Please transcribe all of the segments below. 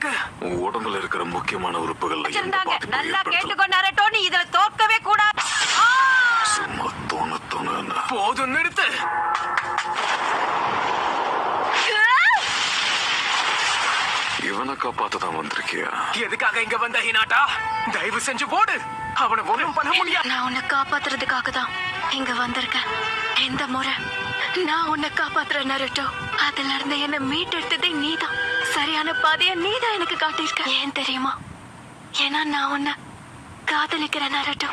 இருக்கு. உன் உடம்புல இருக்கிற முக்கியமான உறுப்புகள் நல்லா கேட்டுக்கொண்டாரே டோனி, இதுல தோற்கவே கூடாது. சும்மா தோணு போதும், நிறுத்து. இவனை காப்பாத்ததான் வந்திருக்கியா? எதுக்காக இங்க வந்த ஹினாட்டா? தயவு செஞ்சு போடு. அவனை ஒண்ணும் பண்ண முடியாது. நான் உன்னை காப்பாத்துறதுக்காக தான் இங்க வந்திருக்கேன். இந்த முறை நான் உன்னை காப்பாத்துறேன் நருட்டோ. அதுல இருந்து என்ன மீட்டெடுத்ததே நீதான். சரியான பாதைய நீதான் எனக்கு காட்டியிருக்க. ஏன் தெரியுமா? ஏன்னா நான் உன்னை காதலிக்கிறேன் நருட்டோ.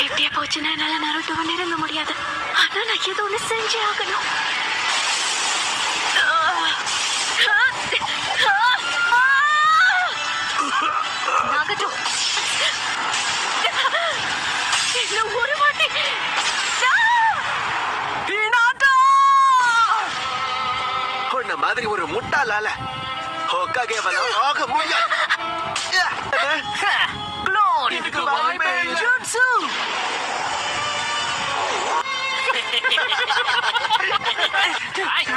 இப்படியே போச்சுன்னா என்னால நருட்டோவை நெருங்க முடியாது. ஆனா நான் ஏதோ ஒண்ணு செஞ்சே ஆகணும். ஒரு வாட்டி உன்ன மாதிரி ஒரு முட்டாளால ஹோக்காகேவால ஆக முடியாது. இதுக்கு வாய்ப்பே இல்ல.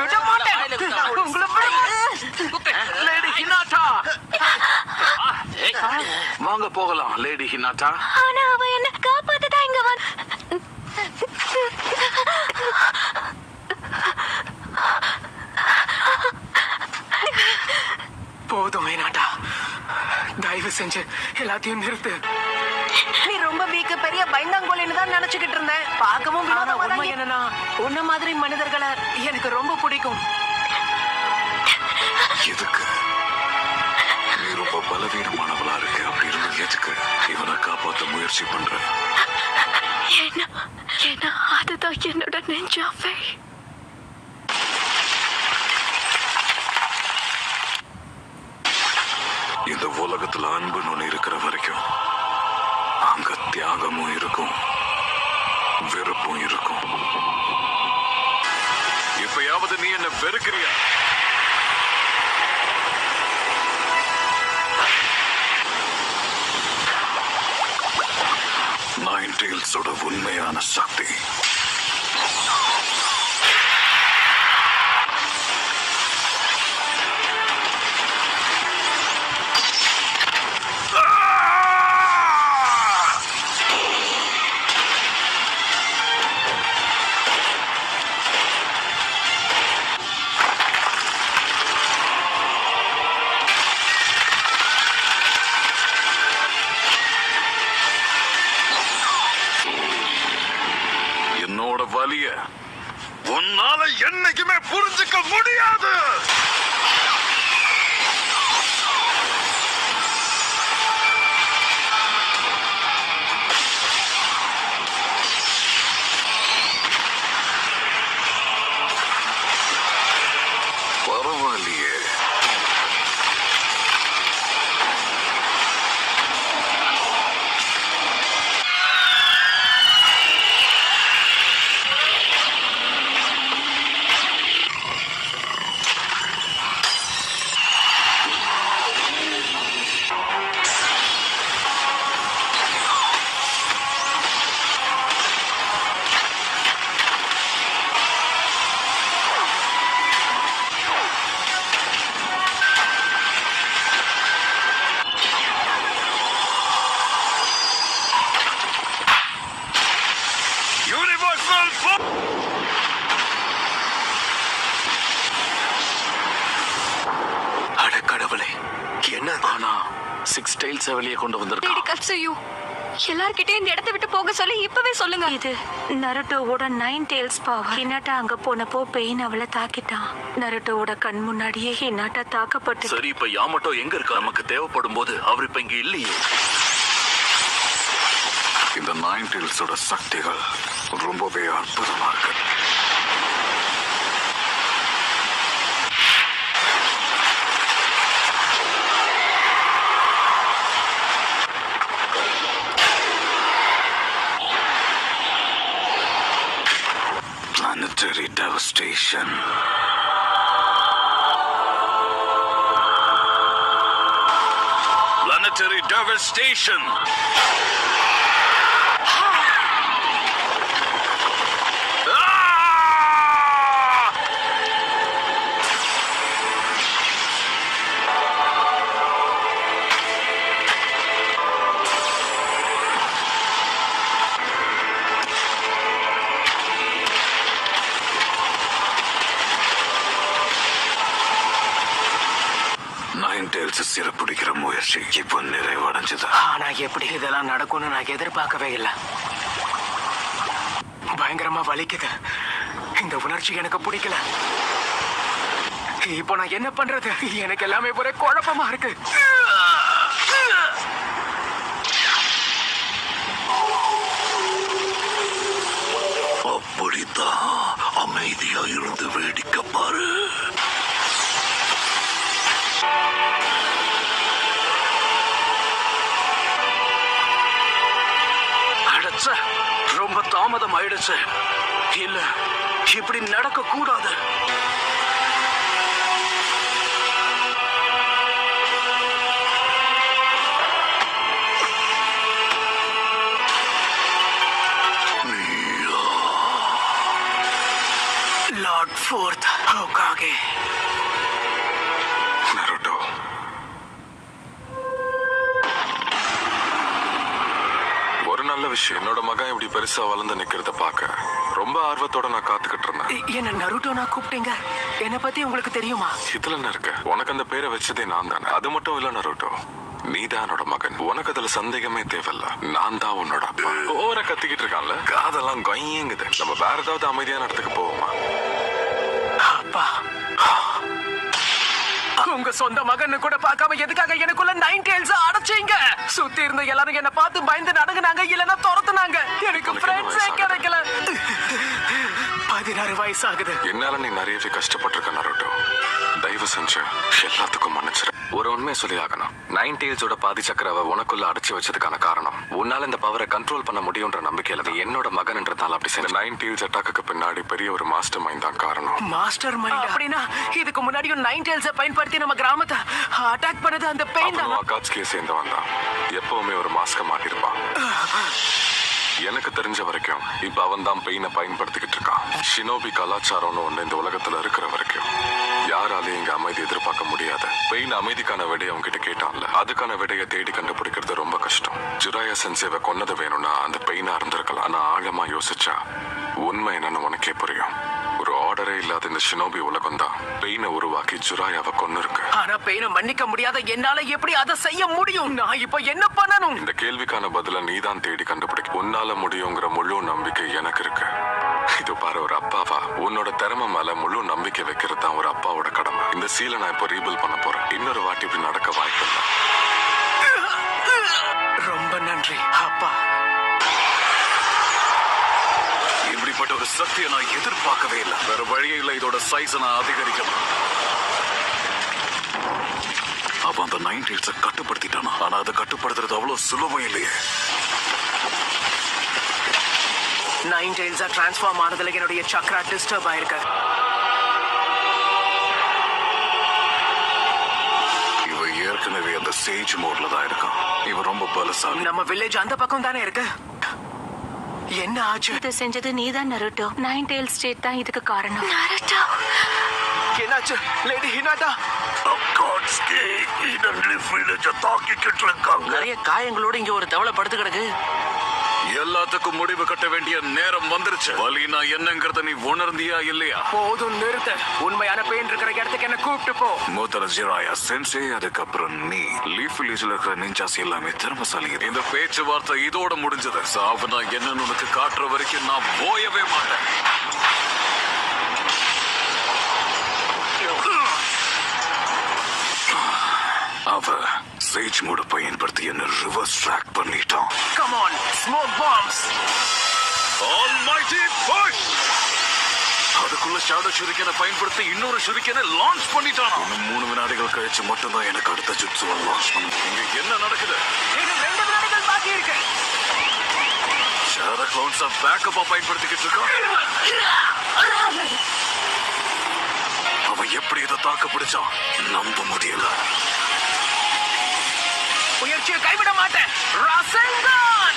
விட மாட்டேன். உங்களை லேடி ஹினாட்டா. வாங்க போகலாம் லேடி ஹினாட்டா. ஆனா அவ என்ன காப்பாத்ததான் இங்க வந்து. போதும் ஹினாட்டா, தயவு செஞ்சு எல்லாத்தையும் நிறுத்து. நீ ரொம்ப வீக்க பெரிய பயந்தாங்கோலின்னு தான் நினைச்சுக்கிட்டு இருந்தேன். பார்க்கவும் உண்மை என்னன்னா, உன்ன மாதிரி மனிதர்களை எனக்கு ரொம்ப பிடிக்கும். எதுக்கு? நீ ரொம்ப பலவீனமானவளா இருக்கு. அப்படி இருந்து எதுக்கு இவனை காப்பாத்த முயற்சி பண்ற? ஏன்னா அதுதான் என்னோட நெஞ்சாவே. இந்த உலகத்துல அன்புன்னு ஒண்ணு இருக்கிற வரைக்கும் அங்க தியாகமும் இருக்கும், வெறுப்பும் இருக்கும். இப்பயாவது நீ என்ன வெறுக்கிறியா? நைன் டெயில்ஸோட உண்மையான சக்தி வலிய உன்னால என்னைக்குமே புரிஞ்சுக்க முடியாது. பரவாயில்லையே, சிக்ஸ் டெயில்ஸை வெளியே கொண்டு வந்திருக்கான். எல்லார்கிட்டயும் இந்த இடத்தை விட்டு போக சொல்லி இப்பவே சொல்லுங்க. இது நருட்டோவோட 9 டெயில்ஸ் பவர். ஹினாட்டா அங்க போனப்போ பெயின் அவளை தாக்கிட்டான். நருட்டோவோட கண் முன்னாடியே ஹினாட்டா தாக்கப்பட்டு. சரி, இப்ப யாமட்டோ எங்க இருக்கா? நமக்கு தேவைப்படும் போது அவர் இப்ப இங்க இல்லையே. இந்த 9 டெயில்ஸோட சக்திகள் ரொம்பவே அற்புதமா இருக்கு. Planetary devastation. Planetary devastation. வச்சு சிறப்பிடிக்கிற முயற்சி இப்போ நிறைவடைஞ்சது. ஆனா எப்படி இதெல்லாம் நடக்கும்னு நான் எதிர்பார்க்கவே இல்லை. பயங்கரமா வலிக்குது. இந்த உணர்ச்சி எனக்கு பிடிக்கல. இப்போ நான் என்ன பண்றது? எனக்கு எல்லாமே ஒரே குழப்பமா இருக்கு. அப்படித்தான் அமைதியா இருந்து வேடிக்கை பாரு. அடச்சே, ரொம்ப தாமதம் ஆயிடுச்சு. இல்ல, இப்படி நடக்க கூடாது. Lord fourth ஹோகாகே. நருட்டோ, ஒரு நல்ல விஷயம். என்னோட மகன் இப்படி பெருசா வளர்ந்து நிக்கிறத பார்க்க ரொம்ப ஆர்வத்தோட நான் காத்துக்கிட்டு இருந்தேன். என்ன நருட்டோ நான் கூப்பிட்டீங்க? என்ன பத்தி உங்களுக்கு தெரியுமா? இதுல என்ன இருக்கு? உனக்கு அந்த பேரை வச்சதே நான் தானே. அது மட்டும் இல்ல நருட்டோ, நீதான் என்னோட மகன். உனக்கு அதுல சந்தேகமே தேவையில்ல. நான் தான் உன்னோட அப்பா. ஓர கத்திக்கிட்டு இருக்கான்ல, காதெல்லாம் கொய்யுங்குது. நம்ம வேற ஏதாவது அமைதியான இடத்துக்கு போவோமா? அப்பா, உங்க சொந்த மகன்னு கூட பார்க்காம எதுக்காக எனக்குள்ள 9 டெயில்ஸ் அடைச்சீங்க? சுத்தி இருந்த எல்லாரும் என்ன பார்த்து பயந்து நடுங்குனாங்க, இல்லன்னா துரத்துனாங்க. எனக்கு ஃப்ரெண்ட்ஸே கிடைக்கல. 16 வயசு ஆகுது. என்னால நீ நிறையவே கஷ்டப்பட்டிருக்க நருட்டோ. தயவு செஞ்சு எல்லாத்துக்கும் மன்னிச்சிரு. ஒரு உண்மையை சொல்லி ஆகணும். 9 டெயில்ஸோட பாதி சக்கரவை உனக்குள்ள அடைச்சு வச்சதுக்கான காரணம், உன்னால இந்த பவரை கண்ட்ரோல் பண்ண முடியும்ன்ற நம்பிக்கையில நீ என்னோட மகன்ன்றதால அப்படி செஞ்ச. 9 டெயில்ஸ் அட்டாக்கு பின்னாடி பெரிய ஒரு மாஸ்டர் மைண்ட் தான் காரணம். மாஸ்டர் மைண்ட் அப்படின்னா இதுக்கு முன்னாடியும் 9 டெயில்ஸை பயன்படுத்தி நம்ம கிராமத்தை அட்டாக் பண்ணது அந்த பெயின் தான். அகாட்ஸ்கே சேர்ந்தவன் தான். எப்பவுமே ஒரு மாஸ்க மாட்டிருப்பான். எனக்கு தெரிஞ்ச வரைக்கும் இப்ப அவன் தான் பெயினை பயன்படுத்திக்கிட்டு இருக்கான். ஷினோபி கலாச்சாரம்னு ஒண்ணு இந்த உலகத்துல இருக்கிற வரைக்கும் யாராலையும் இங்க அமைதி எதிர்பார்க்க முடியாது. பெயின் அமைதிக்கான விடையை அவங்க கிட்ட கேட்டான்ல, அதுக்கான விடையை தேடி கண்டுபிடிக்கிறது ரொம்ப கஷ்டம். ஜுராயா சென்சேவை கொன்னது வேணும்னா அந்த பெயினா இருந்திருக்கலாம். ஆனா ஆழமா யோசிச்சா உண்மை என்னன்னு உனக்கே புரியும். ஒரு ஆர்டரே இல்லாத இந்த ஷினோபி உலகம் தான் பெயினை உருவாக்கி ஜுராயாவை கொன்னு இருக்கு. ஆனா பெயினை மன்னிக்க முடியாத என்னால எப்படி அதை செய்ய முடியும்? நான் இப்ப என்ன பண்ணணும்? இந்த கேள்விக்கான பதில நீதான் தேடி கண்டுபிடிக்க. உன்னால முடியுங்கிற முழு நம்பிக்கை எனக்கு இருக்கு. இது பாரு, ஒரு அப்பாவா உன்னோட திறமை மேல முழு நம்பிக்கை வைக்கிறது தான் ஒரு அப்பாவோட கடமை. இந்த சீலை நான் இப்ப ரீபில் பண்ண போறேன். இன்னொரு வாட்டி இப்படி நடக்க வாய்ப்பு இல்லை. ரொம்ப நன்றி அப்பா. இப்படிப்பட்ட ஒரு சக்தியை நான் எதிர்பார்க்கவே இல்லை. வேற வழியே இல்லை. இதோட சைஸை நான் அதிகரிக்கணும். அவன் அந்த 9 டெயில்ஸை கட்டுப்படுத்திட்டானா? ஆனா அதை கட்டுப்படுத்துறது அவ்வளவு சுலபம் இல்லையே. 9 டெயில்ஸா டிரான்ஸ்ஃபார்ம் ஆனதுல என்னுடைய சக்ரா டிஸ்டர்ப் ஆயிருக்கு. இவ ஏற்கனவே அந்த சேஜ் மோட்ல தான் இருக்கான். இவன் ரொம்ப பலசாலி. நம்ம வில்லேஜ் அந்த பக்கம் தானே இருக்கு. என்ன ஆச்சு? இதை செஞ்சது நீதான் நருட்டோ. 9 டெயில்ஸ் ஸ்டேட் தான் இதுக்கு காரணம். நருட்டோ, என்னாச்சு லேடி ஹினாட்டா? அகாட்ஸ்கே இடங்கள் வில்லேஜை தாக்கிக்கிட்டு இருக்காங்க. நிறைய காயங்களோட இங்க ஒரு தவளை படுத்து கிடக்கு. எல்லாத்துக்கும் முடிவு கட்ட வேண்டிய நேரம் வந்துருச்சு. வலினா என்னங்கறத நீ உணர்ந்தியா இல்லையா? போதும், நிறுத்த. உண்மையான பெயின் இருக்கிற இடத்துக்கு என்ன கூப்பிட்டு போ. மூத்தர ஜிராயா சென்சே, அதுக்கப்புறம் நீ. லீஃப் வில்லேஜ்ல இருக்கிற நிஞ்சாஸ் எல்லாமே திறமசாலி. இந்த பேச்சுவார்த்தை இதோட முடிஞ்சது. சாவுனா என்னன்னு உனக்கு காட்டுற வரைக்கும் நான் போயவே மாட்டேன். அவ சேஜ் மூட பயன்படுத்தி என்ன ரிவர்ஸ் ட்ராக் பண்ணிட்டான். Come on, smoke bombs. Almighty push. அதுக்குள்ள ஷாடோ ஷூரிக்கனை பயன்படுத்தி இன்னொரு ஷூரிக்கனை லான்ச் பண்ணிட்டான். இன்னும் 3 வினாடிகள் கழிச்சு மட்டும்தான் எனக்கு அடுத்த ஜுட்சுவை லான்ச் பண்ண. இங்க என்ன நடக்குது? இது 2 வினாடிகள் பாக்கி இருக்கு. ஷாடோ கிளவுன்ஸை பேக்கப்பா பயன்படுத்திக்கிட்டு இருக்கான். அவன் எப்படி இதை தாக்க பிடிச்சான்? நம்ப முடியல. முயற்சியை கைவிட மாட்டேன். ராசென்கான்.